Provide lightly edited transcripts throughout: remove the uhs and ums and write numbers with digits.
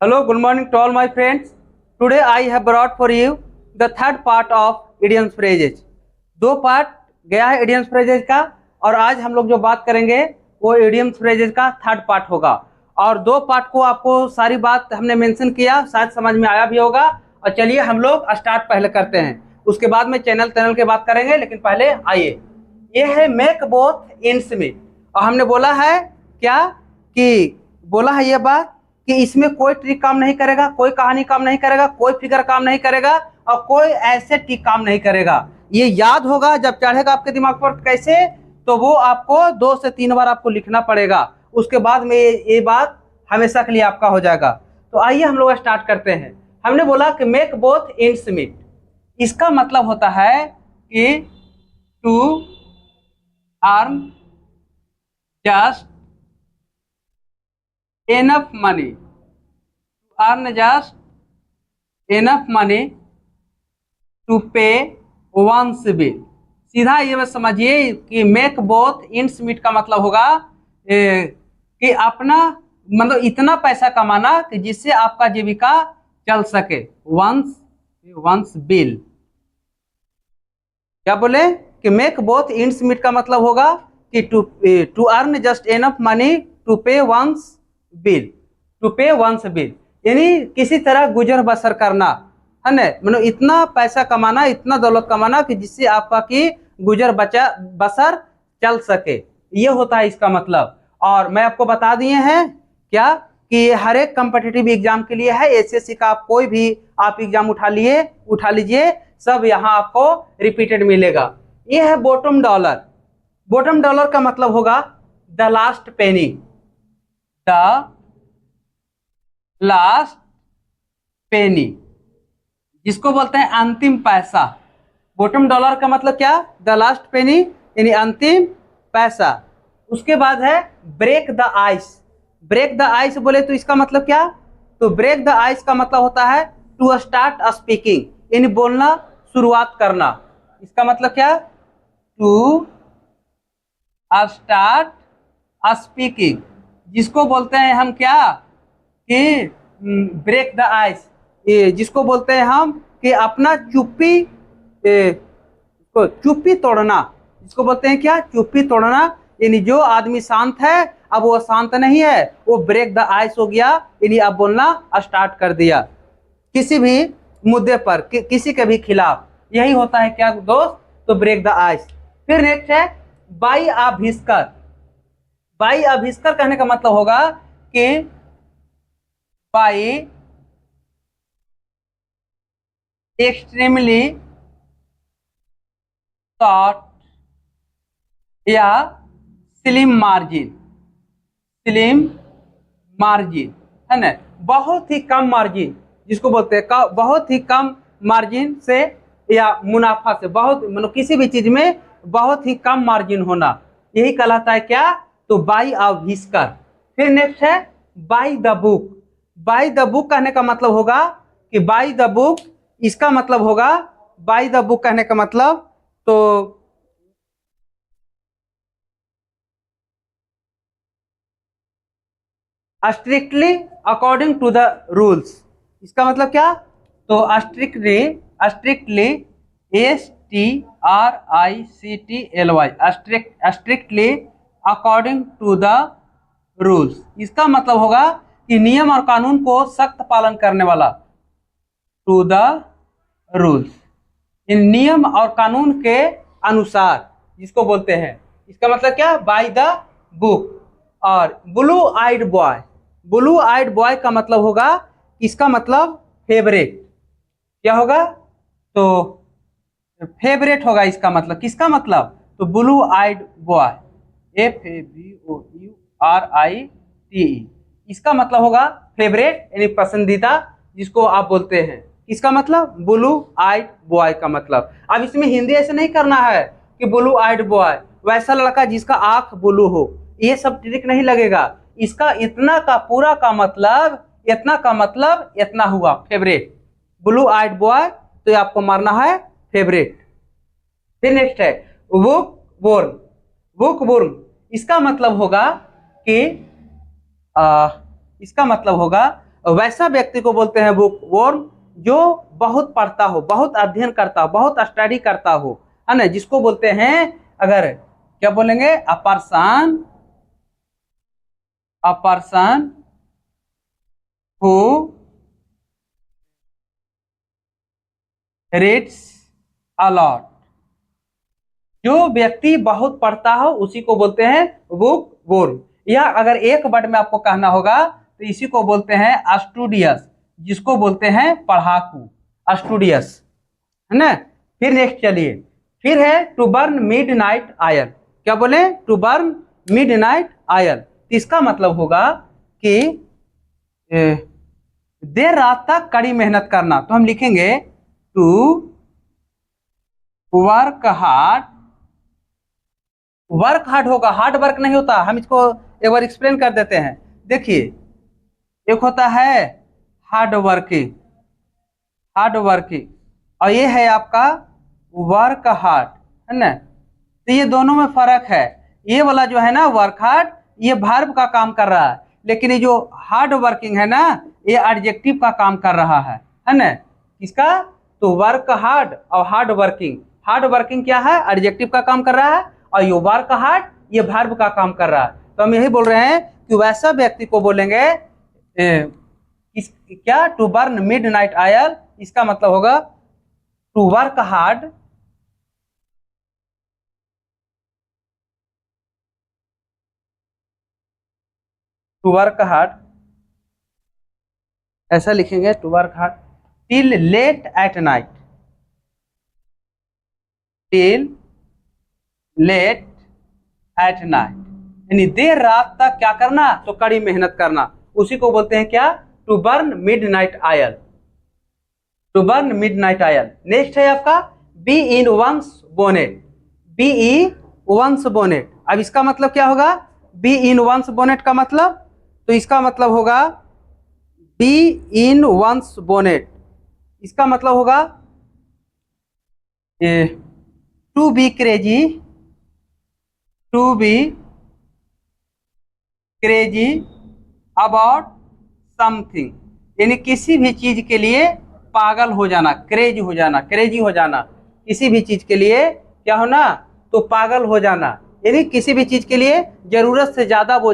Hello, good morning to all my friends. Today I have brought for you the third part of idioms phrases. दो part गया है idioms phrases का और आज हम लोग जो बात करेंगे वो idioms phrases का थर्ड पार्ट होगा। और दो पार्ट को आपको सारी बात हमने मेंशन किया, शायद समझ में आया भी होगा। और चलिए हम लोग स्टार्ट पहले करते हैं, उसके बाद में चैनल की बात करेंगे। लेकिन पहले आइए, ये है मेक बोथ एंड्स मीट। और हमने बोला है क्या कि बोला है ये बात कि इसमें कोई ट्रिक काम नहीं करेगा, कोई कहानी काम नहीं करेगा, कोई फिगर काम नहीं करेगा और कोई ऐसे ट्रिक काम नहीं करेगा। ये याद होगा जब चढ़ेगा आपके दिमाग पर कैसे, तो वो आपको 2 से 3 बार आपको लिखना पड़ेगा। उसके बाद में ये बात हमेशा के लिए आपका हो जाएगा। तो आइए हम लोग स्टार्ट करते हैं। हमने बोला कि मेक बोथ एंड्स मीट, इसका मतलब होता है कि to earn just enough money, earn just enough money to pay one's bill। सीधा ये बस समझिए कि मेक बोथ एंड्स मीट का मतलब होगा कि अपना मतलब इतना पैसा कमाना कि जिससे आपका जीविका चल सके। वंस बिल, क्या बोले कि मेक बोथ एंड्स मीट का मतलब होगा कि to earn just enough money to pay one's bill, to pay one's bill, यानी किसी तरह गुजर बसर करना है ना, मतलब इतना पैसा कमाना, इतना दौलत कमाना कि जिससे आपका की गुजर बसर चल सके, ये होता है इसका मतलब। और मैं आपको बता दिए हैं क्या कि हर एक कॉम्पिटिटिव एग्जाम के लिए है। एसएससी का आप कोई भी आप एग्जाम उठा लीजिए, सब यहाँ आपको रिपीटेड मिलेगा। ये है बॉटम डॉलर। बॉटम डॉलर का मतलब होगा the last penny, the last penny, जिसको बोलते हैं अंतिम पैसा। बॉटम डॉलर का मतलब क्या, द लास्ट पेनी यानी अंतिम पैसा। उसके बाद है break the ice. Break the ice बोले तो इसका मतलब क्या, तो ब्रेक द आइस का मतलब होता है टू स्टार्ट स्पीकिंग, यानी बोलना शुरुआत करना। इसका मतलब क्या, टू स्टार्ट स्पीकिंग, जिसको बोलते हैं हम क्या कि ब्रेक द आइस, जिसको बोलते हैं हम कि अपना चुप्पी तोड़ना, जिसको बोलते हैं क्या, चुप्पी तोड़ना। यानी जो आदमी शांत है अब वो शांत नहीं है, वो ब्रेक द आइस हो गया, यानी अब बोलना स्टार्ट कर दिया किसी भी मुद्दे पर, किसी के भी खिलाफ। यही होता है क्या दोस्त, तो ब्रेक द आइस। फिर नेक्स्ट है बाई आ भिस्कर। बाई आ भिस्कर कहने का मतलब होगा कि बाई एक्सट्रीमली शॉर्ट या स्लिम मार्जिन, स्लिम मार्जिन है ना, बहुत ही कम मार्जिन, जिसको बोलते हैं बहुत ही कम मार्जिन से या मुनाफा से, बहुत मतलब किसी भी चीज में बहुत ही कम मार्जिन होना, यही कहलाता है क्या, तो बाई आ भिस्कर। फिर नेक्स्ट है by the book. By the book कहने का मतलब होगा कि बाई द बुक, इसका मतलब होगा बाई द बुक कहने का मतलब तो strictly according to the rules. इसका मतलब क्या, तो strictly STRICTLY, strictly according to the rules. इसका मतलब होगा कि नियम और कानून को सख्त पालन करने वाला, टू द रूल्स, इन नियम और कानून के अनुसार, जिसको बोलते हैं। इसका मतलब क्या, बाय द बुक। और blue eyed boy, blue eyed boy का मतलब होगा, इसका मतलब फेवरेट, क्या होगा, तो फेवरेट होगा इसका मतलब। किसका मतलब, तो ब्लू आइड बॉय, FAVOURITE, इसका मतलब होगा फेवरेट यानी पसंदीदा, जिसको आप बोलते हैं। इसका मतलब ब्लू आइड बॉय का मतलब। अब इसमें हिंदी ऐसे नहीं करना है कि ब्लू आइड बॉय वैसा लड़का जिसका आंख ब्लू हो, ये सब ट्रिक नहीं लगेगा। इसका इतना का पूरा का मतलब, इतना का मतलब इतना हुआ फेवरेट, ब्लू आइड बॉय, तो ये आपको मारना है फेवरेट। फिर नेक्स्ट है बुक बोर्न। बुक बोर्न इसका मतलब होगा कि इसका मतलब होगा वैसा व्यक्ति को बोलते हैं बुक वर्म जो बहुत पढ़ता हो, बहुत अध्ययन करता हो, बहुत स्टडी करता हो, है ना, जिसको बोलते हैं, अगर क्या बोलेंगे, अ person who reads a lot. जो व्यक्ति बहुत पढ़ता हो उसी को बोलते हैं बुक वर्म। या अगर एक वर्ड में आपको कहना होगा तो इसी को बोलते हैं स्टूडियस, जिसको बोलते हैं पढ़ाकू, स्टूडियस, है ना। फिर नेक्स्ट चलिए, फिर है टू बर्न मिडनाइट ऑयल। क्या बोले, टू बर्न मिडनाइट ऑयल। इसका मतलब होगा कि देर रात तक कड़ी मेहनत करना। तो हम लिखेंगे to work hard. Work hard होगा, हार्ड वर्क नहीं होता। हम इसको एक बार एक्सप्लेन कर देते हैं। देखिए, एक होता है हार्ड वर्किंग, हार्ड वर्किंग, और ये है आपका वर्क हार्ड, है ना। तो ये दोनों में फर्क है। ये वाला जो है ना वर्क हार्ड, ये वर्ब का काम कर रहा है, लेकिन ये जो हार्ड वर्किंग है ना, ये एडजेक्टिव का काम कर रहा है ना। किसका, तो वर्क हार्ड और हार्ड वर्किंग। हार्ड वर्किंग क्या है, एडजेक्टिव का काम कर रहा है, और ये वर्क हार्ड ये वर्ब का काम कर रहा है। तो हम यही बोल रहे हैं कि वैसा व्यक्ति को बोलेंगे क्या, टू बर्न मिडनाइट ऑयल। इसका मतलब होगा to work hard, to work hard, ऐसा लिखेंगे, to work hard till late at night, till late at night, यानी देर रात तक क्या करना, तो कड़ी मेहनत करना। उसी को बोलते हैं क्या, to burn midnight oil, to burn midnight oil. Next है आपका be in one's bonnet, be e one's bonnet. अब इसका मतलब क्या होगा, बी इन वंस बोनेट का मतलब, तो इसका मतलब होगा बी इन वंस बोनेट। इसका मतलब होगा to be crazy, to be crazy about something, यानी किसी भी चीज के लिए पागल हो जाना, क्रेज हो जाना, क्रेजी हो जाना। किसी भी चीज के लिए क्या होना, तो पागल हो जाना, यानी किसी भी चीज के लिए जरूरत से ज्यादा वो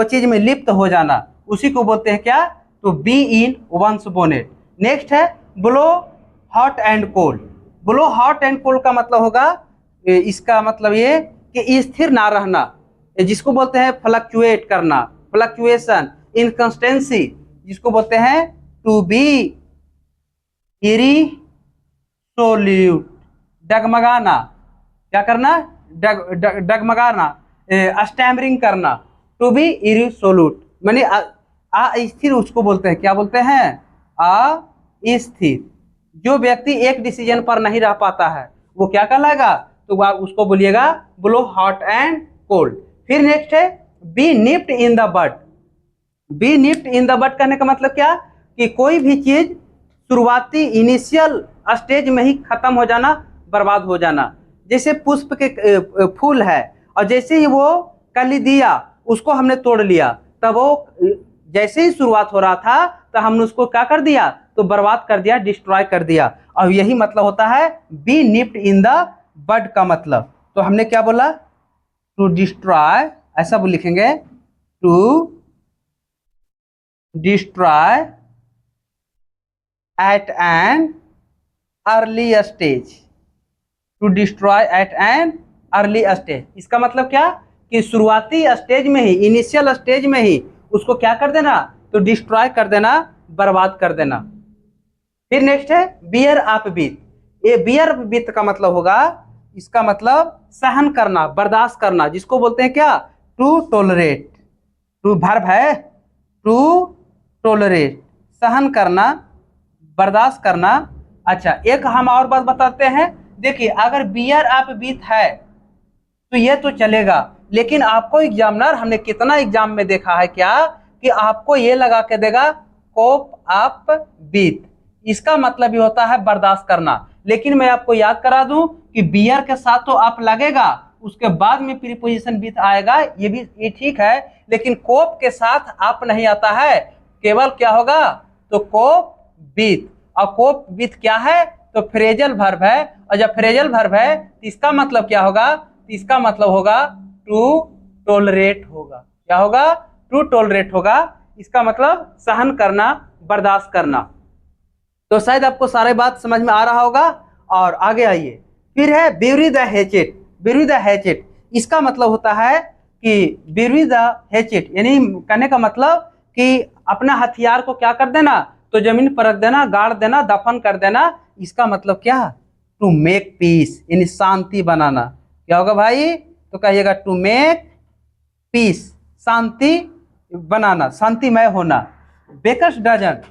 चीज में लिप्त हो जाना। उसी को बोलते हैं क्या, तो bee in one's bonnet. Next है blow hot and cold. Blow hot and cold का मतलब होगा, इसका मतलब ये कि स्थिर ना रहना, जिसको बोलते हैं फ्लक्चुएट करना, फ्लक्चुएशन, इनकंसिस्टेंसी, जिसको बोलते हैं टू बी इरिसोल्यूट, डगमगाना, क्या करना, डगमगाना, स्टैमरिंग करना, टू बी इरिसोल्यूट माने अस्थिर, उसको बोलते हैं, क्या बोलते हैं, अस्थिर। जो व्यक्ति एक डिसीजन पर नहीं रह पाता है वो क्या कहलाएगा, तो उसको बोलिएगा ब्लो हॉट एंड कोल्ड। फिर नेक्स्ट है be nipped in the bud. Be nipped in the bud कहने का मतलब क्या, कि कोई भी चीज शुरुआती इनिशियल स्टेज में ही खत्म हो जाना, बर्बाद हो जाना। जैसे पुष्प के फूल है, और जैसे ही वो कली दिया उसको हमने तोड़ लिया, तब वो जैसे ही शुरुआत हो रहा था तो हमने उसको क्या कर दिया, तो बर्बाद कर दिया, डिस्ट्रॉय कर दिया। और यही मतलब होता है be nipped in the bud का मतलब। तो हमने क्या बोला, टू डिस्ट्रॉय, ऐसा वो लिखेंगे, to destroy at an early stage, to destroy at an early stage. इसका मतलब क्या, कि शुरुआती स्टेज में ही, इनिशियल स्टेज में ही उसको क्या कर देना, तो डिस्ट्रॉय कर देना, बर्बाद कर देना। फिर नेक्स्ट है बियर अप विथ। ये बियर अप विथ का मतलब होगा, इसका मतलब सहन करना, बर्दाश्त करना, जिसको बोलते हैं क्या, टू टोलरेट। टू वर्ब है, टू टोलरेट, सहन करना, बर्दाश्त करना। अच्छा, एक हम और बात बताते हैं। देखिए, अगर बियर अप विथ है तो ये तो चलेगा, लेकिन आपको एग्जामिनर, हमने कितना एग्जाम में देखा है क्या, कि आपको ये लगा के देगा कोप अप विथ। इसका मतलब ये होता है बर्दाश्त करना। लेकिन मैं आपको याद करा दूं कि बियर के साथ तो आप लगेगा, उसके बाद में प्रीपोजिशन विथ आएगा, ये भी ये ठीक है, लेकिन कोप के साथ आप नहीं आता है। केवल क्या होगा, तो कोप विथ, और कोप विथ क्या है, तो फ्रेजल वर्ब है, और जब फ्रेजल वर्ब है तो इसका मतलब क्या होगा, तो इसका मतलब होगा टू टोलरेट होगा। क्या होगा, टू टोलरेट होगा, इसका मतलब सहन करना, बर्दाश्त करना। तो शायद आपको सारी बात समझ में आ रहा होगा। और आगे आइए, फिर है brewery the hatchet. Brewery the hatchet, इसका मतलब होता है कि बिवरी द हैचेट यानी कहने का मतलब कि अपना हथियार को क्या कर देना, तो जमीन पर रख देना, गाड़ देना, दफन कर देना। इसका मतलब क्या, टू मेक पीस यानी शांति बनाना। क्या होगा भाई, तो कहिएगा टू मेक पीस, शांति बनाना, शांतिमय होना। बेकर्स डजन,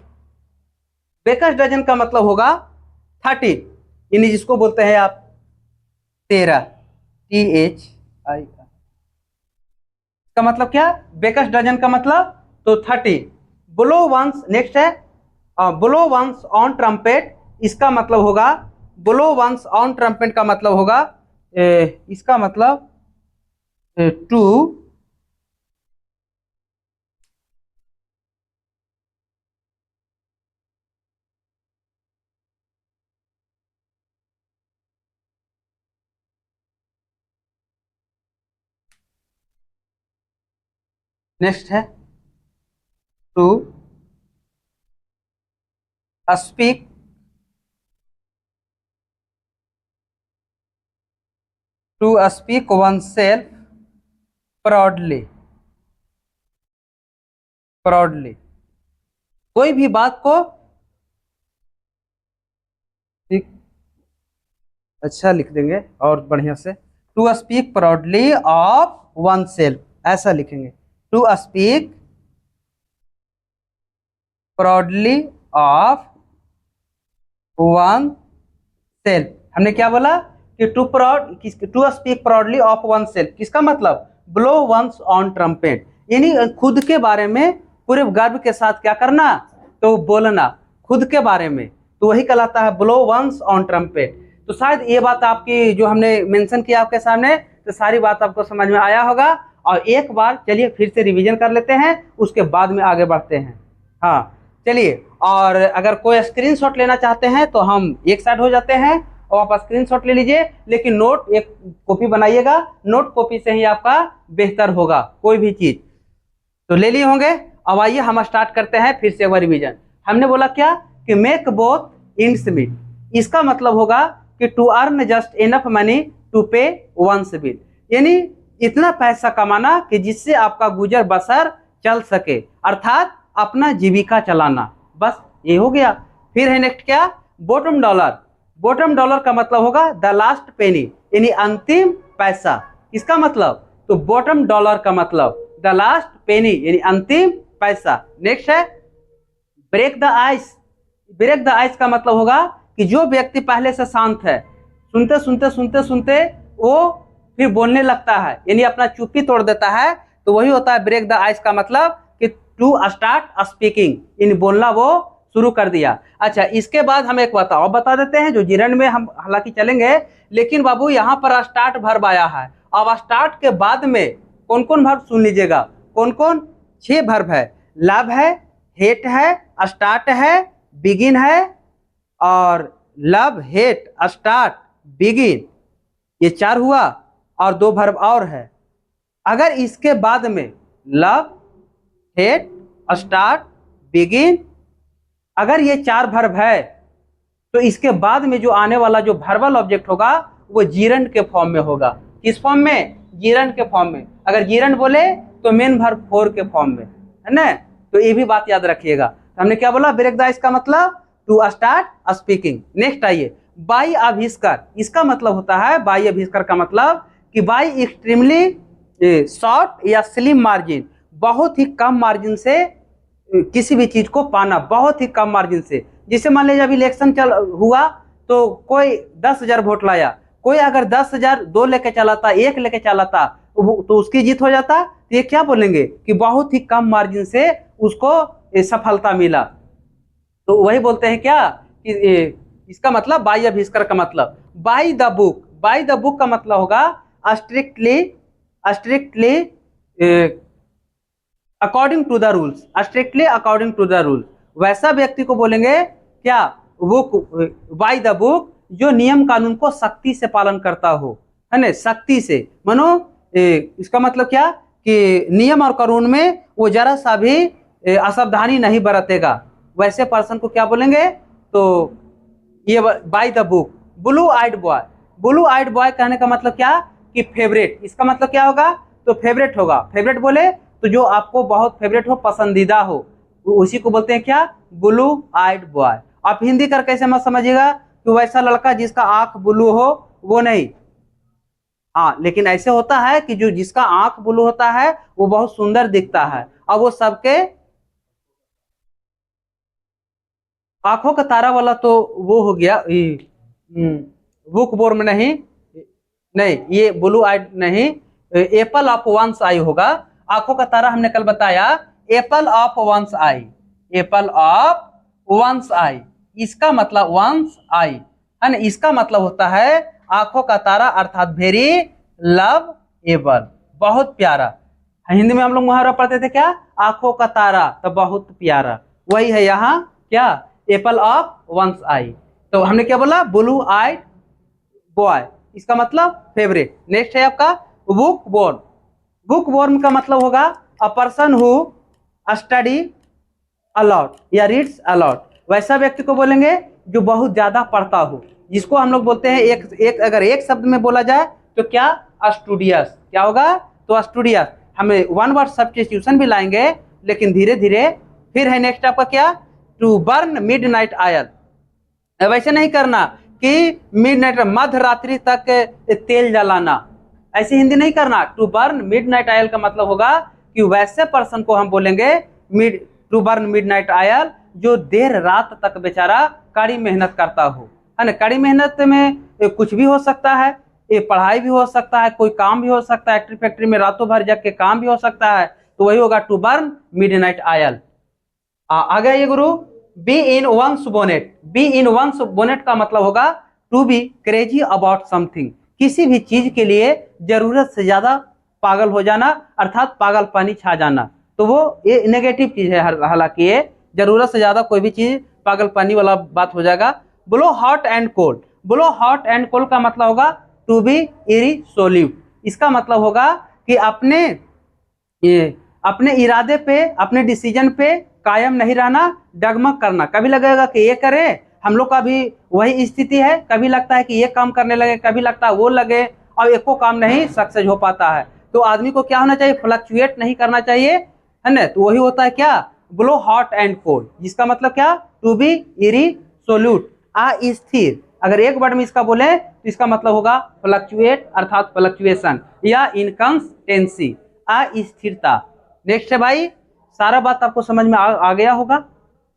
बेकर्स डजन का मतलब होगा 30, यानी जिसको बोलते हैं आप 13, THI का मतलब क्या, बेकर्स डजन का मतलब तो 30। ब्लो वंस, नेक्स्ट है ब्लो वंस ऑन ट्रम्पेट, इसका मतलब होगा ब्लो वंस ऑन ट्रम्पेट का मतलब होगा इसका मतलब टू नेक्स्ट है to speak, to speak oneself proudly, proudly कोई भी बात को एक अच्छा लिख देंगे और बढ़िया से, to speak proudly of oneself, ऐसा लिखेंगे, to speak proudly of oneself. हमने क्या बोला कि to speak proudly of oneself, किसका मतलब ब्लो वंस ऑन ट्रम्पेट, यानी खुद के बारे में पूरे गर्व के साथ क्या करना, तो बोलना खुद के बारे में, तो वही कहलाता है ब्लो वंस ऑन ट्रम्पेट। तो शायद ये बात आपकी जो हमने मेंशन किया आपके सामने, तो सारी बात आपको समझ में आया होगा। और एक बार चलिए फिर से रिवीजन कर लेते हैं, उसके बाद में आगे बढ़ते हैं। हाँ चलिए, और अगर कोई स्क्रीनशॉट लेना चाहते हैं तो हम एक साइड हो जाते हैं और आप स्क्रीनशॉट ले लीजिए, लेकिन नोट एक कॉपी बनाइएगा, नोट कॉपी से ही आपका बेहतर होगा कोई भी चीज। तो ले लिए होंगे, अब आइए हम स्टार्ट करते हैं फिर से एक बार रिवीजन। हमने बोला क्या कि मेक बोथ इंड्स मीट, इसका मतलब होगा कि to earn just enough money to pay one's bill, यानी इतना पैसा कमाना कि जिससे आपका गुजर बसर चल सके, अर्थात अपना जीविका चलाना, बस ये हो गया। फिर है नेक्स्ट क्या, बॉटम डॉलर। बॉटम डॉलर का मतलब होगा द लास्ट पेनी, यानी अंतिम पैसा, इसका मतलब तो बॉटम डॉलर का मतलब द लास्ट पेनी यानी अंतिम पैसा। नेक्स्ट है break the ice. Break the ice का मतलब होगा कि जो व्यक्ति पहले से शांत है, सुनते सुनते सुनते सुनते वो फिर बोलने लगता है, यानी अपना चुप्पी तोड़ देता है, तो वही होता है ब्रेक द आइस का मतलब कि टू स्टार्ट स्पीकिंग, यानी बोलना वो शुरू कर दिया। अच्छा, इसके बाद हम एक बात और बता देते हैं, जो जीरन में हम हालांकि चलेंगे, लेकिन बाबू यहाँ पर स्टार्ट वर्ब आया है। अब स्टार्ट के बाद में कौन कौन वर्ब सुन लीजिएगा, कौन कौन, 6 वर्ब है, लव है, हेट है, स्टार्ट है, बिगिन है, और लव, हेट, स्टार्ट, बिगिन, ये 4 हुआ, और 2 वर्ब और है। अगर इसके बाद में लव, हेट, स्टार्ट, बिगिन, अगर ये 4 वर्ब है, तो इसके बाद में जो आने वाला जो वर्बल ऑब्जेक्ट होगा वो जीरंड के फॉर्म में होगा। किस फॉर्म में, जीरंड के फॉर्म में। अगर जीरंड बोले तो मेन वर्ब 4 के फॉर्म में, है ना। तो ये भी बात याद रखिएगा। तो हमने क्या बोला, ब्रेक द आइस का मतलब टू स्टार्ट स्पीकिंग। नेक्स्ट आइए, बाई अभिष्कार, इसका मतलब होता है, बाई अभिष्कार का मतलब कि बाई एक्सट्रीमली शॉर्ट या स्लिम मार्जिन, बहुत ही कम मार्जिन से किसी भी चीज को पाना, बहुत ही कम मार्जिन से। जिसे मान लीजिए अभी इलेक्शन चल हुआ, तो कोई 10,000 वोट लाया, कोई अगर 10,000 2 लेके चला था, 1 लेके चला था, तो उसकी जीत हो जाता। तो ये क्या बोलेंगे कि बहुत ही कम मार्जिन से उसको सफलता मिला। तो वही बोलते हैं क्या कि इसका मतलब बाई अभिष्कार का मतलब by the book. By the book का मतलब होगा strictly, strictly according to the rules, strictly according to the rules, वैसा व्यक्ति को बोलेंगे क्या, बुक, बाय द बुक, जो नियम कानून को सख्ती से पालन करता हो, है ना, सख्ती से, मानो इसका मतलब क्या कि नियम और कानून में वो जरा सा भी असावधानी नहीं बरतेगा, वैसे पर्सन को क्या बोलेंगे, तो ये by the book. Blue eyed boy, blue eyed boy कहने का मतलब क्या कि फेवरेट, इसका मतलब क्या होगा, तो फेवरेट होगा, फेवरेट बोले तो जो आपको बहुत फेवरेट हो, पसंदीदा हो, उसी को बोलते हैं क्या, ब्लू आइड बॉय। आप हिंदी कर कैसे मत समझिएगा कि वैसा लड़का जिसका आंख ब्लू हो, वो नहीं, हाँ, लेकिन ऐसे होता है कि जो जिसका आंख ब्लू होता है वो बहुत सुंदर दिखता है, और वो सबके आंखों का तारा वाला तो वो हो गया, बुक वर्म नहीं, नहीं ये ब्लू आइड नहीं, एप्पल ऑफ वंस आई होगा। आंखों का तारा हमने कल बताया apple of one's eye, apple of one's eye, इसका मतलब वंस आई, है ना, इसका मतलब होता है आंखों का तारा, अर्थात वेरी लव एबल, बहुत प्यारा। हिंदी में हम लोग मुहावरा पढ़ते थे क्या, आंखों का तारा तो बहुत प्यारा, वही है यहाँ क्या, एप्पल ऑफ वंस आई। तो हमने क्या बोला, ब्लू आइड बॉय, इसका मतलब फेवरेट। नेक्स्ट है आपका बुक वर्म, बुक वर्म का मतलब होगा a person who study a lot या रीड्स अलॉट, वैसा व्यक्ति को बोलेंगे जो बहुत ज्यादा पढ़ता हो, जिसको हम लोग बोलते हैं एक अगर एक शब्द में बोला जाए तो क्या, स्टूडियस, क्या होगा, तो स्टूडियस। हमें वन वर्ड सब्स्टिट्यूशन भी लाएंगे, लेकिन धीरे धीरे। फिर है नेक्स्ट आपका क्या, टू बर्न मिडनाइट ऑयल, वैसे नहीं करना कि मिडनाइट, मध्य रात्रि तक तेल जलाना, ऐसी हिंदी नहीं करना। टू बर्न मिडनाइट ऑयल का मतलब होगा कि वैसे पर्सन को हम बोलेंगे टू बर्न मिडनाइट ऑयल, जो देर रात तक बेचारा कड़ी मेहनत करता हो, है ना, कड़ी मेहनत में कुछ भी हो सकता है, ये पढ़ाई भी हो सकता है, कोई काम भी हो सकता है, फैक्ट्री फैक्ट्री में रातों भर जग के काम भी हो सकता है, तो वही होगा टू बर्न मिडनाइट ऑयल। आ गया ये गुरु, be in one's bonnet, be in one's bonnet का मतलब होगा to be crazy about something, किसी भी चीज के लिए जरूरत से ज्यादा पागल हो जाना, अर्थात पागलपनी छा जाना, तो वो ये नेगेटिव चीज है, हालांकि ये जरूरत से ज्यादा कोई भी चीज पागलपनी वाला बात हो जाएगा। बोलो हॉट एंड कोल्ड, बोलो हॉट एंड कोल्ड का मतलब होगा टू बी इरिसोल्यूट, इसका मतलब होगा कि अपने इरादे पे, अपने डिसीजन पे कायम नहीं रहना, डगमग करना, कभी लगेगा कि ये करें, हम लोग का भी वही स्थिति है, कभी लगता है कि ये काम करने लगे, कभी लगता है वो लगे, और एक को काम नहीं सक्सेस हो पाता है। तो आदमी को क्या होना चाहिए, फ्लक्चुएट नहीं करना चाहिए, है ना, तो वही होता है क्या, ब्लो हॉट एंड कोल्ड, जिसका मतलब क्या, टू बी इरिसोल्यूट, अस्थिर। अगर एक वर्ड में इसका बोले तो इसका मतलब होगा फ्लक्चुएट, अर्थात फ्लक्चुएशन या इनकंसिस्टेंसी, अस्थिरता। नेक्स्ट है भाई, सारा बात आपको समझ में आ गया होगा।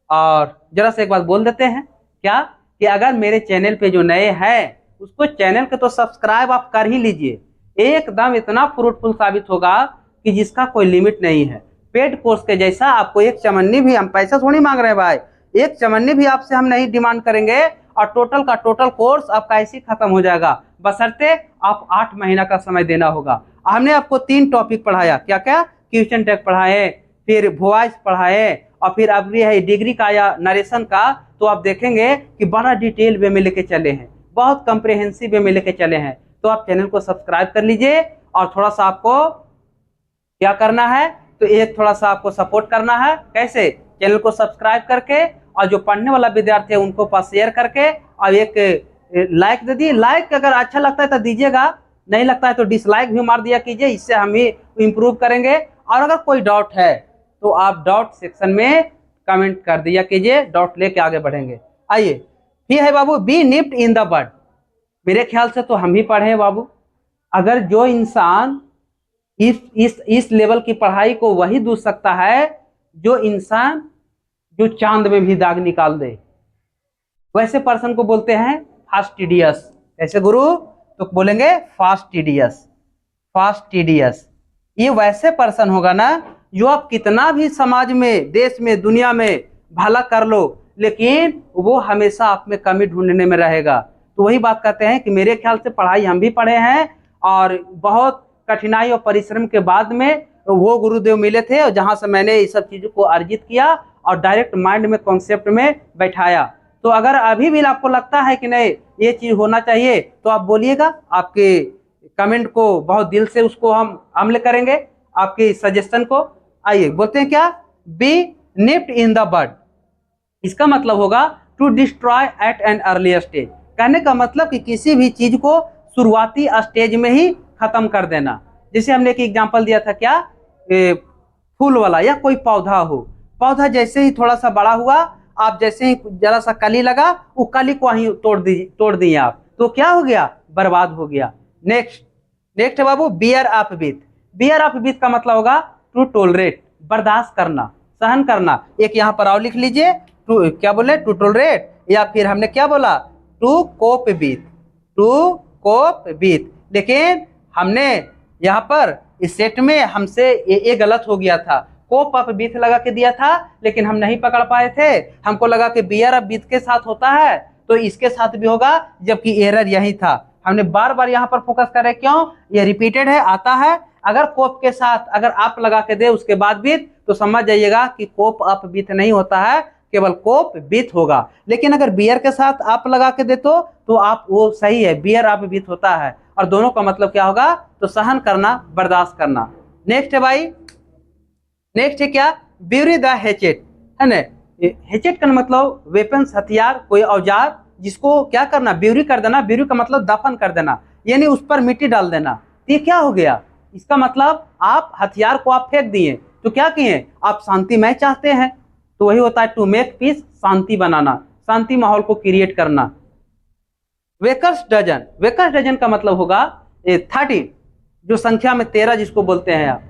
और जरा से एक बात बोल देते हैं क्या, कि अगर मेरे चैनल पे जो नए हैं उसको चैनल के तो सब्सक्राइब आप कर ही लीजिए, एकदम इतना फ्रूटफुल साबित होगा कि जिसका कोई लिमिट नहीं है। पेड कोर्स के जैसा आपको एक चमन्नी भी, हम पैसा थोड़ी मांग रहे हैं भाई, एक चमन्नी भी आपसे हम नहीं डिमांड करेंगे, और टोटल का टोटल कोर्स आपका ऐसे ही खत्म हो जाएगा, बशर्ते आप 8 महीना का समय देना होगा। हमने आपको 3 टॉपिक पढ़ाया, क्या क्या, क्वेश्चन टैग पढ़ाए, फिर वॉइस पढ़ाए, और फिर अब ये है डिग्री का या नरेशन का, तो आप देखेंगे कि बड़ा डिटेल वे में लेके चले हैं, बहुत कंप्रिहेंसिव वे में लेके चले हैं। तो आप चैनल को सब्सक्राइब कर लीजिए, और थोड़ा सा आपको क्या करना है, तो एक थोड़ा सा आपको सपोर्ट करना है, कैसे, चैनल को सब्सक्राइब करके, और जो पढ़ने वाला विद्यार्थी है उनको पास शेयर करके, और एक लाइक दे दिए, लाइक अगर अच्छा लगता है तो दीजिएगा, नहीं लगता है तो डिसलाइक भी मार दिया कीजिए, इससे हम ही इम्प्रूव करेंगे। और अगर कोई डाउट है तो आप डाउट सेक्शन में कमेंट कर दिया कीजिए, डाउट लेके आगे बढ़ेंगे। आइए, फिर है बाबू, be nipped in the bud, मेरे ख्याल से तो हम ही पढ़े हैं बाबू। अगर जो इंसान इस लेवल की पढ़ाई को वही दूर सकता है जो इंसान जो चांद में भी दाग निकाल दे, वैसे पर्सन को बोलते हैं फास्टिडियस। ऐसे गुरु, तो बोलेंगे फास्टिडियस, फास्टिडियस। ये वैसे पर्सन होगा ना, जो आप कितना भी समाज में, देश में, दुनिया में भला कर लो, लेकिन वो हमेशा आप में कमी ढूंढने में रहेगा। तो वही बात कहते हैं कि मेरे ख्याल से पढ़ाई हम भी पढ़े हैं, और बहुत कठिनाई और परिश्रम के बाद में वो गुरुदेव मिले थे और जहाँ से मैंने इस सब चीज़ों को अर्जित किया और डायरेक्ट माइंड में कॉन्सेप्ट में बैठाया। तो अगर अभी भी आपको लगता है कि नहीं ये चीज़ होना चाहिए तो आप बोलिएगा, आपके कमेंट को बहुत दिल से उसको हम अमल करेंगे, आपके सजेशन को। आइए बोलते हैं क्या, be nipped in the bud, इसका मतलब होगा to destroy at an earlier stage. कहने का मतलब कि किसी भी चीज को शुरुआती स्टेज में ही खत्म कर देना। जैसे हमने एक एग्जांपल दिया था क्या, फूल वाला या कोई पौधा हो, पौधा जैसे ही थोड़ा सा बड़ा हुआ, आप जैसे ही जरा सा कली लगा, वो कली को वहीं तोड़ दिए आप, तो क्या हो गया, बर्बाद हो गया। नेक्स्ट है बाबू bear off with. Bear off with का मतलब होगा टू टोलरेट, बर्दाश्त करना, सहन करना। एक यहाँ पर और लिख लीजिए, टू क्या बोले, टू टोलरेट, या फिर हमने क्या बोला, to cope with, to cope with. लेकिन हमने यहाँ पर इस सेट में हमसे ये गलत हो गया था, कोप ऑफ विथ लगा के दिया था लेकिन हम नहीं पकड़ पाए थे। हमको लगा कि बियर ऑफ विथ के साथ होता है तो इसके साथ भी होगा, जबकि एरर यही था। हमने बार बार यहाँ पर फोकस कर रहे, क्यों, ये रिपीटेड है, आता है। अगर कोप के साथ अगर आप लगा के दे उसके बाद विथ, तो समझ जाइएगा कि कोप ऑफ विथ नहीं होता है, केवल कोप विथ होगा। लेकिन अगर बियर के साथ आप लगा के दे तो आप वो सही है, बियर ऑफ विथ होता है, और दोनों का मतलब क्या होगा, तो सहन करना, बर्दाश्त करना। नेक्स्ट है भाई, नेक्स्ट है क्या, ब्यूरी द हेचेट, है ना। हेचेट का मतलब वेपन्स, हथियार, कोई औजार जिसको क्या करना, ब्यूरी कर देना। ब्यूरी का मतलब दफन कर देना, यानी उस पर मिट्टी डाल देना। ये क्या हो गया, इसका मतलब आप हथियार को आप फेंक दिए, तो क्या किए, आप शांतिमय चाहते हैं, तो वही होता है टू मेक पीस, शांति बनाना, शांति माहौल को क्रिएट करना। वेकर्स डजन, वेकर्स डजन का मतलब होगा 30, जो संख्या में 13 जिसको बोलते हैं आप।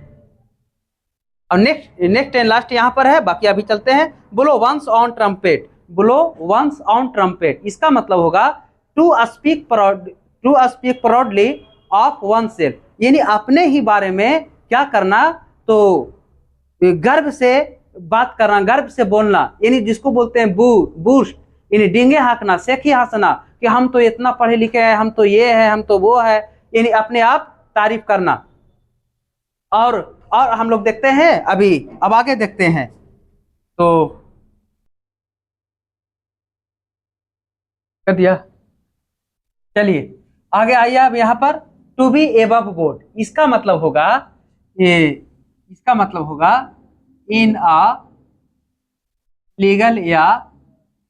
और नेक्स्ट एंड लास्ट यहाँ पर है, बाकी अभी चलते हैं। Blow one's own trumpet, blow one's own trumpet, इसका मतलब होगा to speak proudly of oneself, यानी अपने ही बारे में क्या करना, तो गर्व से बात करना, गर्व से बोलना, यानी जिसको बोलते हैं बूस्ट, यानी डींगे हाँकना, सेखी हंसना कि हम तो इतना पढ़े लिखे हैं, हम तो ये है, हम तो वो है, यानी अपने आप तारीफ करना। और हम लोग देखते हैं अभी, अब आगे देखते हैं, तो कर दिया, चलिए आगे आइए। अब यहाँ पर टू बी एबव बोर्ड, इसका मतलब होगा इसका मतलब होगा इन अ लीगल या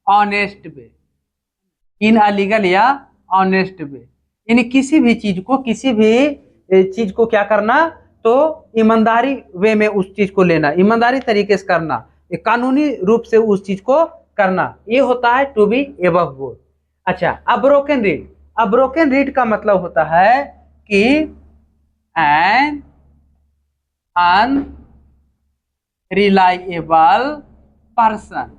honest way, in a legal या ऑनेस्ट वे, यानी किसी भी चीज को क्या करना, तो ईमानदारी वे में उस चीज को लेना, ईमानदारी तरीके से करना, कानूनी रूप से उस चीज को करना, ये होता है टू बी एबव बोर्ड। अच्छा, अब्रोकन रीड, अब्रोकन रीड का मतलब होता है कि an unreliable person,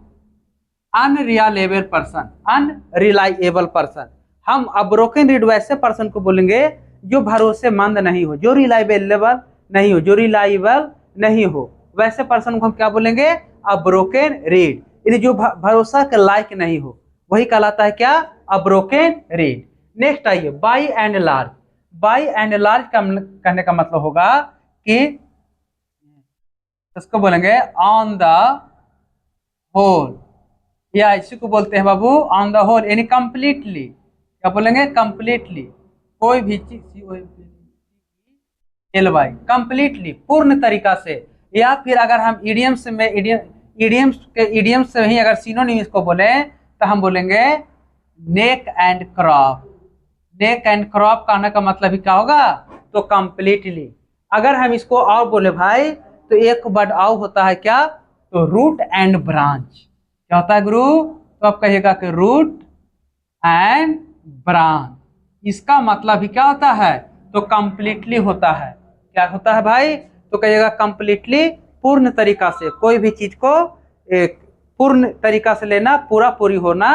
unreliable person, unreliable person. हम अब्रोकन रीड वैसे पर्सन को बोलेंगे जो भरोसेमंद नहीं हो, जो रिलायबल नहीं हो, जो रिलायबल नहीं हो, वैसे पर्सन को हम क्या बोलेंगे, अब्रोकन रीड, यानी जो भरोसा के लायक नहीं हो, वही कहलाता है क्या, अब्रोकन रीड। नेक्स्ट आइए, by and large. By and large का कहने का मतलब होगा कि इसको बोलेंगे ऑन द होल, या इसी को बोलते हैं बाबू ऑन द होल, यानी कंप्लीटली, क्या बोलेंगे, कंप्लीटली, कोई भी चीज कंप्लीटली, पूर्ण तरीका से। या फिर अगर हम इडियम्स में इडियम्स से ही अगर सिनोनिम्स को बोले तो हम बोलेंगे neck and crop. Neck and crop कहने का मतलब ही क्या होगा, तो कंप्लीटली। अगर हम इसको और बोले भाई, तो एक वर्ड और होता है क्या, तो रूट एंड ब्रांच। क्या होता है गुरु, तो आप कहिएगा कि रूट एंड ब्रांच, इसका मतलब ही क्या होता है, तो कंप्लीटली होता है। क्या होता है भाई, तो कहिएगा कंप्लीटली, पूर्ण तरीका से, कोई भी चीज को एक पूर्ण तरीका से लेना, पूरा पूरी होना,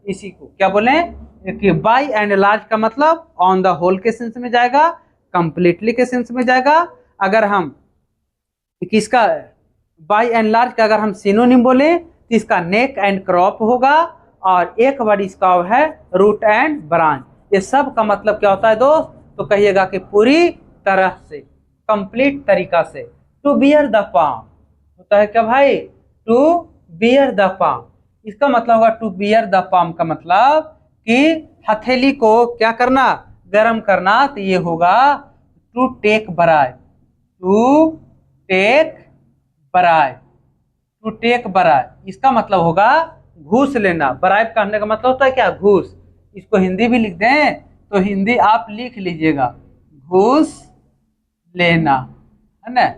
इसी को क्या बोले कि बाई एंड लार्ज का मतलब ऑन द होल के सेंस में जाएगा, कंप्लीटली के सेंस में जाएगा। अगर हम किसका बाई एंड लार्ज का अगर हम सिनोनिम बोले तो इसका नेक एंड क्रॉप होगा, और एक वर्ड इसका है रूट एंड ब्रांच। ये सब का मतलब क्या होता है दोस्त, तो कहिएगा कि पूरी तरह से, कंप्लीट तरीका से, टू बियर द पाम होता है क्या भाई, टू बियर द पाम। इसका मतलब होगा टू बियर द पाम का मतलब कि हथेली को क्या करना, गर्म करना। तो ये होगा टू टेक बराय, टू टेक बराय, टू टेक बराय। इसका मतलब होगा घूस लेना। बराइब कहने का मतलब होता है क्या, घूस। इसको हिंदी भी लिख दें तो हिंदी आप लिख लीजिएगा, घूस लेना, है ना।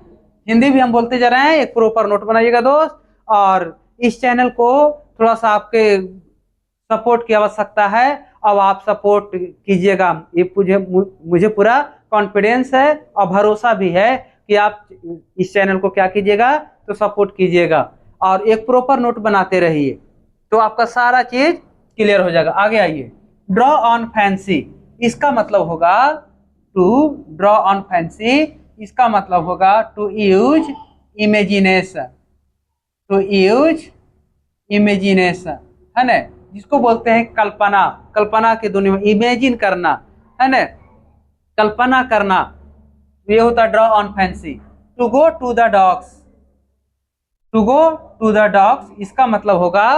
हिंदी भी हम बोलते जा रहे हैं, एक प्रॉपर नोट बनाइएगा दोस्त। और इस चैनल को थोड़ा सा आपके सपोर्ट की आवश्यकता है। अब आप सपोर्ट कीजिएगा, ये मुझे पूरा कॉन्फिडेंस है और भरोसा भी है कि आप इस चैनल को क्या कीजिएगा, तो सपोर्ट कीजिएगा और एक प्रॉपर नोट बनाते रहिए, तो आपका सारा चीज क्लियर हो जाएगा। आगे आइए, ड्रॉ ऑन फैंसी। इसका मतलब होगा टू ड्रॉ ऑन फैंसी। इसका मतलब होगा to use imagination, to use imagination, है ना, जिसको बोलते हैं कल्पना। कल्पना की दुनिया में इमेजिन करना, है ना, कल्पना करना, ये होता है draw on fancy. To go to the dogs, to go to the dogs. इसका मतलब होगा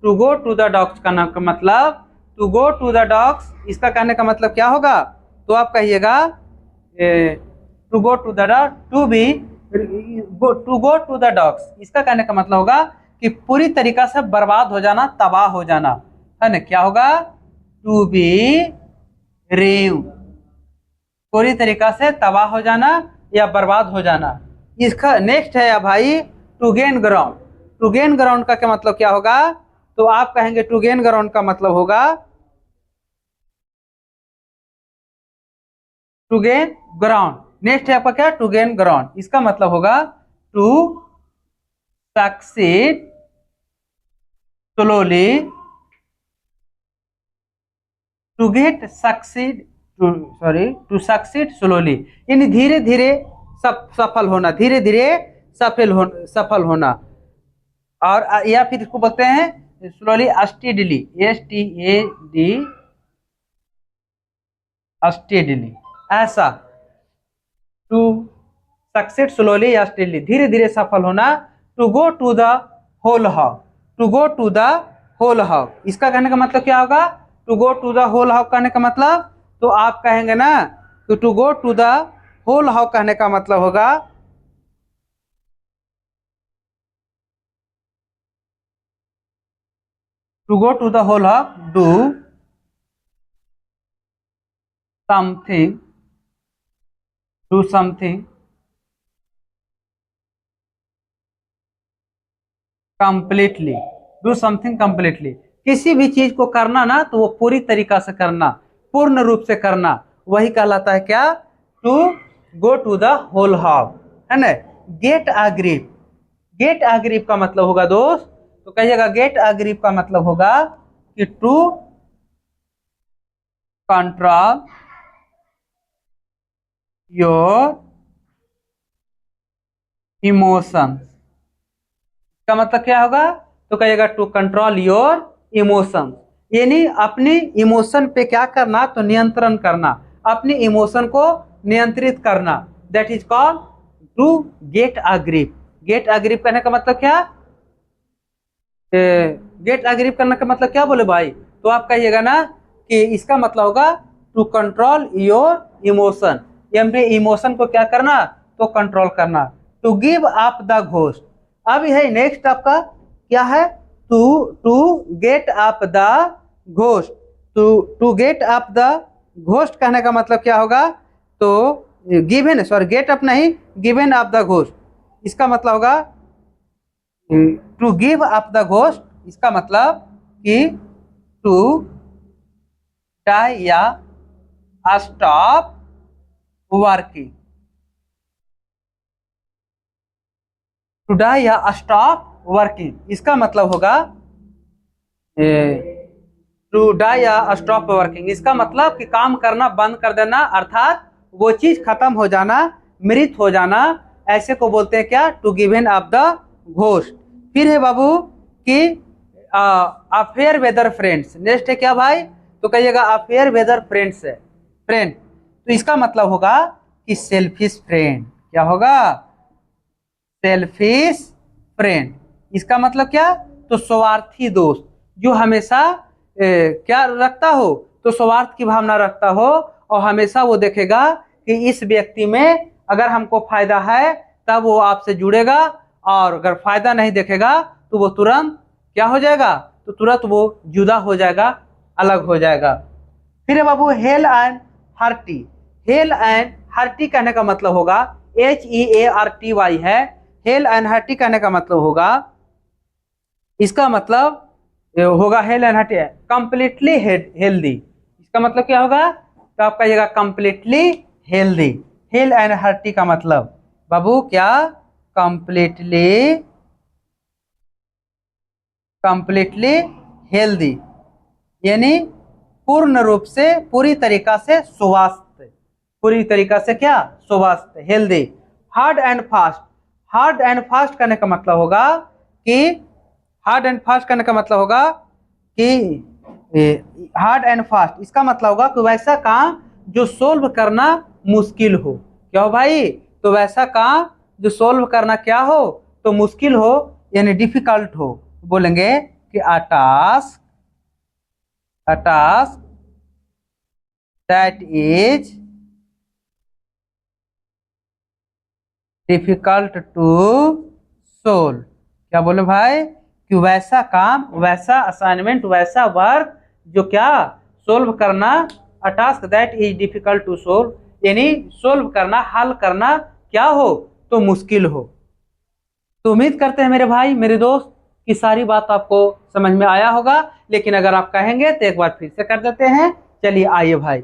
to go to the dogs का नाम का मतलब, to go to the dogs इसका कहने का मतलब क्या होगा, तो आप कहिएगा to go to the dog, to be, to go to the dogs इसका कहने का मतलब होगा कि पूरी तरीका से बर्बाद हो जाना, तबाह हो जाना, है ना। क्या होगा, टू बी रेव, पूरी तरीका से तबाह हो जाना या बर्बाद हो जाना। इसका नेक्स्ट है भाई to gain ground. To gain ground का क्या मतलब क्या होगा, तो आप कहेंगे टू गेन ग्राउंड का मतलब होगा टू गेन ग्राउंड। नेक्स्ट है आपका क्या, टू गेन ग्राउंड। इसका मतलब होगा to succeed slowly, to get succeed, to succeed slowly, यानी धीरे धीरे सफल होना, धीरे धीरे सफल होना। और या फिर इसको बोलते हैं स्लोली स्टेडली, STAD स्टेडली, ऐसा टू सक्सेड स्लोली या स्टेडली, धीरे धीरे सफल होना। To go to the whole hog, to go to the whole hog इसका कहने का मतलब क्या होगा, to go to the whole hog कहने का मतलब, तो आप कहेंगे ना तो to go to the whole hog कहने का मतलब होगा to go to the whole hog, do something, do something completely, do something completely. किसी भी चीज को करना ना तो वो पूरी तरीका से करना, पूर्ण रूप से करना, वही कहलाता है क्या, to go to the whole hog, है ना। Get a grip, get a grip का मतलब होगा दोस्त, तो कहिएगा गेट अ ग्रिप का मतलब होगा कि टू कंट्रोल योर इमोशंस। का मतलब क्या होगा, तो कहिएगा टू कंट्रोल योर इमोशन, यानी अपनी इमोशन पे क्या करना, तो नियंत्रण करना, अपनी इमोशन को नियंत्रित करना। That is called to get a grip. Get a grip करने का मतलब क्या, गेट अ ग्रिप करने का मतलब क्या बोले भाई, तो आप कहिएगा ना कि इसका मतलब होगा टू कंट्रोल योर इमोशन, यानी इमोशन को क्या करना, तो कंट्रोल करना। To give up the ghost, अब है नेक्स्ट आपका क्या है, to to get up the ghost. To get up the ghost कहने का मतलब क्या होगा, तो गिवन, सॉरी गेट अप नहीं, गिवन अप द घोस्ट इसका मतलब होगा to give up the ghost, इसका मतलब कि टू डाई या स्टॉप वर्किंग, टू डाई या स्टॉप वर्किंग इसका मतलब होगा टू डाई या स्टॉप वर्किंग, इसका मतलब कि काम करना बंद कर देना, अर्थात वो चीज खत्म हो जाना, मृत हो जाना, ऐसे को बोलते हैं क्या, to given up the ghost. फिर है बाबू कि अफेयर वेदर फ्रेंड्स। नेक्स्ट है क्या भाई, तो कहिएगा अफेयर वेदर फ्रेंड्स है, फ्रेंड, तो इसका मतलब होगा कि सेल्फिश फ्रेंड। क्या होगा, सेल्फिश फ्रेंड। इसका मतलब क्या? तो स्वार्थी दोस्त, जो हमेशा क्या रखता हो? तो स्वार्थ की भावना रखता हो, और हमेशा वो देखेगा कि इस व्यक्ति में अगर हमको फायदा है तब वो आपसे जुड़ेगा, और अगर फायदा नहीं देखेगा तो वो तुरंत क्या हो जाएगा? तो तुरंत वो जुदा हो जाएगा, अलग हो जाएगा। फिर है बाबू hale and hearty. Hale and hearty कहने का मतलब होगा HEARTY है। हेल एंड हार्टी कहने का मतलब होगा, इसका मतलब होगा hello and hearty completely healthy. इसका मतलब क्या होगा? तो आप कहिएगा completely healthy. Hello and hearty का मतलब बाबू क्या? कंप्लीटली हेल्दी, यानी पूर्ण रूप से, पूरी तरीका से स्वस्थ। पूरी तरीका से क्या? स्वस्थ, healthy. Hard and fast. Hard and fast करने का मतलब होगा कि हार्ड एंड फास्ट करने का मतलब होगा कि हार्ड एंड फास्ट, इसका मतलब होगा कि वैसा काम जो सोल्व करना मुश्किल हो। क्या हो भाई? तो वैसा काम जो सोल्व करना क्या हो? तो मुश्किल हो, यानी डिफिकल्ट हो। बोलेंगे कि a task that is difficult to solve. क्या बोले भाई? कि वैसा काम, वैसा असाइनमेंट, वैसा वर्क जो क्या सोल्व करना, a task that is difficult to solve, यानी सोल्व करना, हल करना क्या हो? तो मुश्किल हो। तो उम्मीद करते हैं मेरे भाई, मेरे दोस्त, की सारी बात आपको समझ में आया होगा। लेकिन अगर आप कहेंगे तो एक बार फिर से कर देते हैं। चलिए आइए भाई,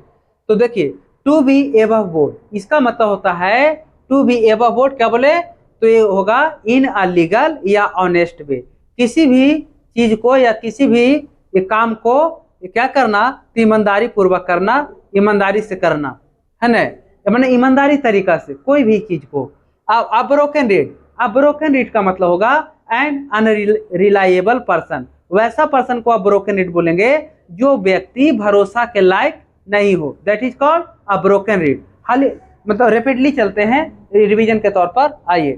तो देखिए टू बी एबव बोर्ड, इसका मतलब होता है टू बी एबव बोर्ड। क्या बोले? तो ये होगा इन अ लीगल या ऑनेस्ट वे, किसी भी चीज को या किसी भी काम को क्या करना? तो ईमानदारी पूर्वक करना, ईमानदारी से करना, है ना? मैंने ईमानदारी तरीका से कोई भी चीज को। अब ब्रोकन रेट, अब ब्रोकन रेट का मतलब होगा एन अनरिलायबल पर्सन। वैसा पर्सन को आप ब्रोकन रेट बोलेंगे जो व्यक्ति भरोसा के लायक नहीं हो, that is called a broken reed. हाल मतलब रेपिडली चलते हैं रिवीजन के तौर पर। आइए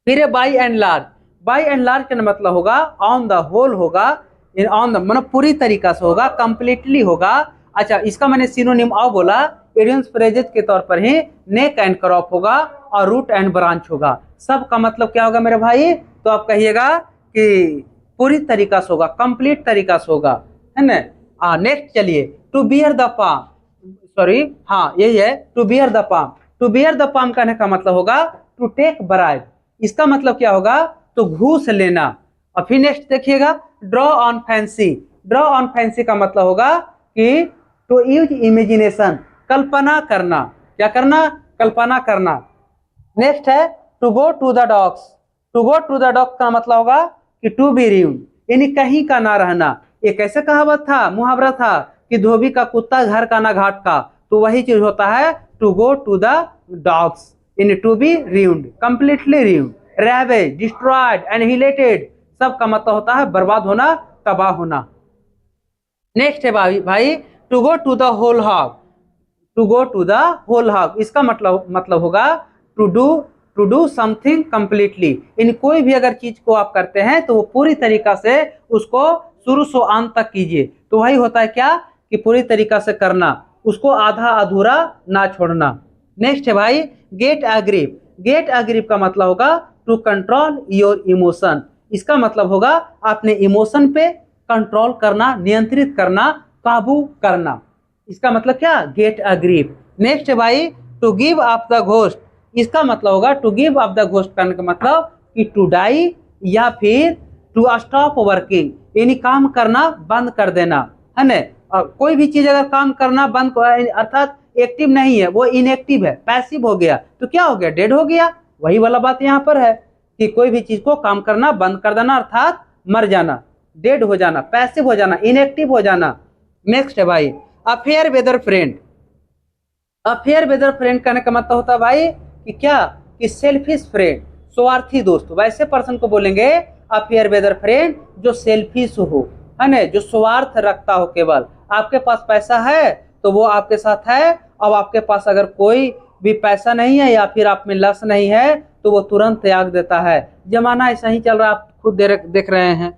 फिर by and large. By and large का मतलब होगा ऑन द होल होगा, ऑन द मतलब पूरी तरीका से होगा, कंप्लीटली होगा। अच्छा, इसका मैंने सिनोनिम आओ बोला, इडियम्स फ्रेजेस के तौर पर ही नेक एंड क्रॉप होगा और रूट एंड ब्रांच होगा। सब का मतलब क्या होगा मेरे भाई? तो आप कहिएगा कि पूरी तरीका से होगा, कंप्लीट तरीका से होगा, है ना? नेक्स्ट चलिए, to bear the palm, sorry हाँ यही है, to bear the palm. To bear the palm कहने का मतलब होगा टू टेक ब्राइब। इसका मतलब क्या होगा? तो घूस लेना। और फिर नेक्स्ट देखिएगा, draw on fancy. Draw on fancy का मतलब होगा कि टू यूज इमेजिनेशन, कल्पना करना। क्या करना? कल्पना करना। नेक्स्ट है to go to the dogs. To go to the dog का मतलब होगा कि टू बी रूड, यानी कहीं का ना रहना। ये कैसे कहावत था, मुहावरा था कि धोबी का कुत्ता घर का ना घाट का। तो वही चीज होता है to go to the dogs, यानी to be rude, completely rude. Ravages, destroyed, annihilated, सब का मतलब होता है बर्बाद होना, तबाह होना। नेक्स्ट है भाई to go to the whole hog. To go to the whole hog, इसका मतलब होगा टू डू समथिंग कंप्लीटली, इन कोई भी अगर चीज को आप करते हैं तो वो पूरी तरीका से उसको शुरू से अंत तक कीजिए। तो वही होता है क्या? कि पूरी तरीका से करना, उसको आधा अधूरा ना छोड़ना। नेक्स्ट है भाई gate a grip. Get a grip का मतलब होगा टू कंट्रोल योर इमोशन। इसका मतलब होगा अपने इमोशन पे कंट्रोल करना, नियंत्रित करना, काबू करना। इसका मतलब क्या? Gate a grip. नेक्स्ट है भाई to give up the ghost. इसका मतलब होगा to give up the ghost करने का मतलब कि टू डाई या फिर टू स्टॉप वर्किंग, यानी काम करना बंद कर देना, है ना? कोई भी चीज अगर काम करना बंद, अर्थात एक्टिव नहीं है, वो इनएक्टिव है, पैसिव हो गया, तो क्या हो गया? डेड हो गया। वही वाला बात यहाँ पर है कि कोई भी चीज को काम करना बंद कर देना, अर्थात मर जाना, डेड हो जाना, पैसिव हो जाना, इनएक्टिव हो जाना। नेक्स्ट है भाई a fair weather friend. A fair weather friend कहने का मतलब होता है भाई कि क्या? कि सेल्फिश फ्रेंड, स्वार्थी दोस्त। वैसे पर्सन को बोलेंगे अफेयर वेदर फ्रेंड जो सेल्फिश हो, है ना? जो स्वार्थ रखता हो, केवल आपके पास पैसा है तो वो आपके साथ है, अब आपके पास अगर कोई भी पैसा नहीं है या फिर आप में लस नहीं है तो वो तुरंत त्याग देता है। जमाना ऐसा ही चल रहा है, आप खुद देख रहे हैं।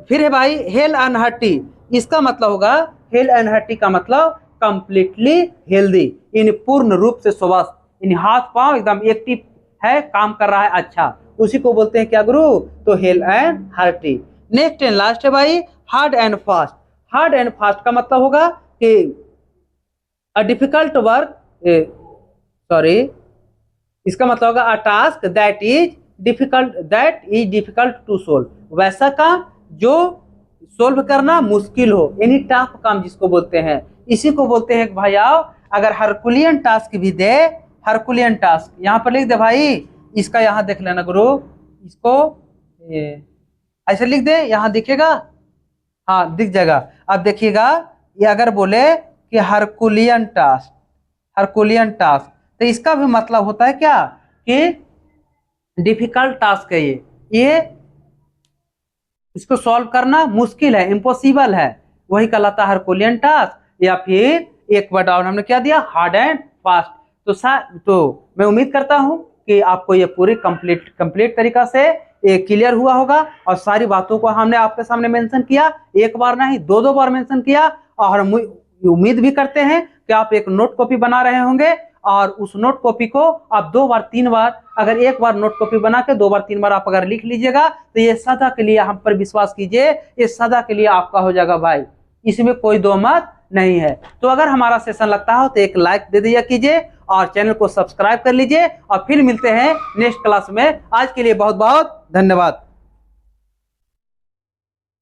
फिर है भाई हेल अनहर्टी, इसका मतलब होगा हेल अनहर्टी का मतलब कंप्लीटली हेल्दी, इन पूर्ण रूप से स्वस्थ, इन हाथ पांव एकदम एक्टिव है, काम कर रहा है अच्छा, उसी को बोलते हैं क्या गुरु, तो hello and hearty. Next and last है भाई hard and fast. Hard and fast का मतलब होगा कि अ डिफिकल्ट वर्क, सॉरी, इसका मतलब होगा a task that is difficult to solve, वैसा काम जो सोल्व करना मुश्किल हो, यानी टफ काम जिसको बोलते हैं, इसी को बोलते हैं भाई। आओ अगर हरकुलियन टास्क भी दे, हरकुलियन टास्क यहाँ पर लिख दे भाई, इसका यहाँ देख लेना गुरु, इसको ऐसे लिख दे, यहाँ दिखेगा, हाँ दिख जाएगा। अब देखिएगा, ये अगर बोले कि हरकुलियन टास्क, हरकुलियन टास्क, तो इसका भी मतलब होता है क्या कि डिफिकल्ट टास्क है ये इसको सॉल्व करना मुश्किल है, इम्पॉसिबल है, वही कहलाता है हरकुलियन टास्क। या फिर एक वर्ड और हमने क्या दिया, हार्ड एंड फास्ट। तो मैं उम्मीद करता हूं कि आपको ये पूरी कंप्लीट तरीका से क्लियर हुआ होगा, और सारी बातों को हमने आपके सामने मेंशन किया, एक बार नहीं दो बार मेंशन किया। और हम उम्मीद भी करते हैं कि आप एक नोट कॉपी बना रहे होंगे, और उस नोट कॉपी को आप 2 बार 3 बार, अगर एक बार नोट कॉपी बना के 2 बार 3 बार आप अगर लिख लीजिएगा, तो ये सदा के लिए, हम पर विश्वास कीजिए, ये सदा के लिए आपका हो जाएगा भाई, इसमें कोई दो मत नहीं है। तो अगर हमारा सेशन लगता हो तो एक लाइक दे दिया कीजिए, और चैनल को सब्सक्राइब कर लीजिए, और फिर मिलते हैं नेक्स्ट क्लास में। आज के लिए बहुत बहुत धन्यवाद।